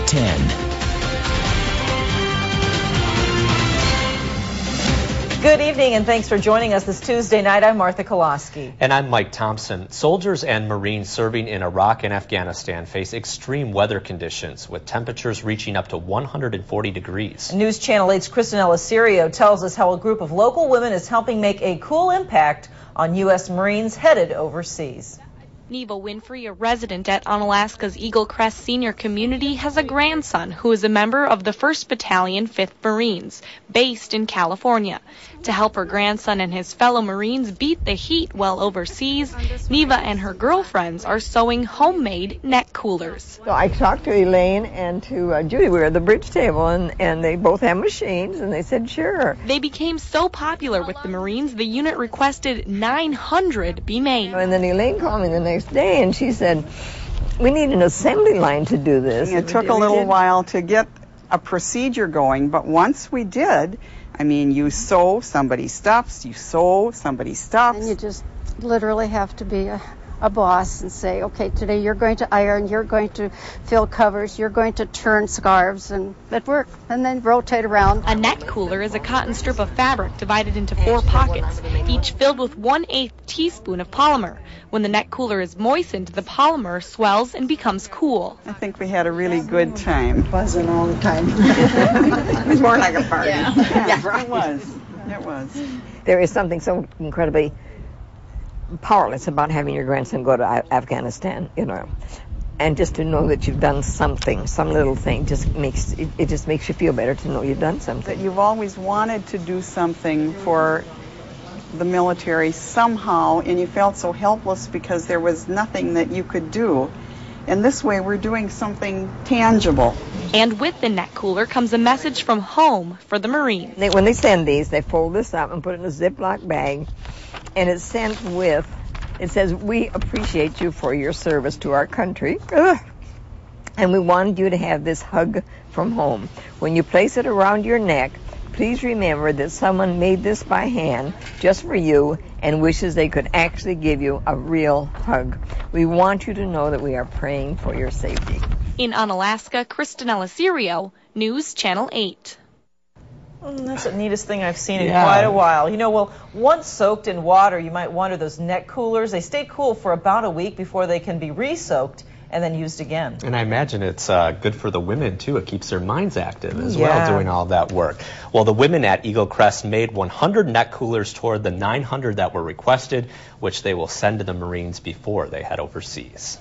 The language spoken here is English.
10. Good evening and thanks for joining us this Tuesday night. I'm Martha Koloski. And I'm Mike Thompson. Soldiers and Marines serving in Iraq and Afghanistan face extreme weather conditions with temperatures reaching up to 140 degrees. News Channel 8's Kristen Eleuserio tells us how a group of local women is helping make a cool impact on U.S. Marines headed overseas. Neva Winfrey, a resident at Onalaska's Eagle Crest Senior Community, has a grandson who is a member of the 1st Battalion, 5th Marines, based in California. To help her grandson and his fellow Marines beat the heat while overseas, Neva and her girlfriends are sewing homemade neck coolers. So I talked to Elaine and to Judy. We were at the bridge table, and they both have machines, and they said sure. They became so popular with the Marines, the unit requested 900 be made. And then Elaine called me the next day, and she said, we need an assembly line to do this. It took a little while to get a procedure going, but once we did, I mean, you sew, somebody stops, you sew, somebody stops. And you just literally have to be a boss and say, okay, today you're going to iron, you're going to fill covers, you're going to turn scarves, and it worked. And then rotate around. A neck cooler is a cotton strip of fabric divided into 4 pockets, each filled with 1/8 teaspoon of polymer. When the neck cooler is moistened, the polymer swells and becomes cool. I think we had a really good time. It wasn't all the time. It was more like a party. Yeah, right. It was. It was. There is something so incredibly powerless about having your grandson go to Afghanistan, you know, and just to know that you've done something, some little thing, it just makes you feel better to know you've done something. That you've always wanted to do something for the military somehow, and you felt so helpless because there was nothing that you could do. And this way we're doing something tangible. And with the neck cooler comes a message from home for the Marines. When they send these, they fold this up and put it in a Ziploc bag, and it's sent with, it says, we appreciate you for your service to our country. Ugh. And we wanted you to have this hug from home. When you place it around your neck, please remember that someone made this by hand just for you and wishes they could actually give you a real hug. We want you to know that we are praying for your safety. In Onalaska, Kristen Eleuserio, News Channel 8. That's the neatest thing I've seen in quite a while. You know, well, once soaked in water, you might wonder, those neck coolers, they stay cool for about a week before they can be re-soaked and then used again. And I imagine it's good for the women, too. It keeps their minds active as well, doing all that work. Well, the women at Eagle Crest made 100 neck coolers toward the 900 that were requested, which they will send to the Marines before they head overseas.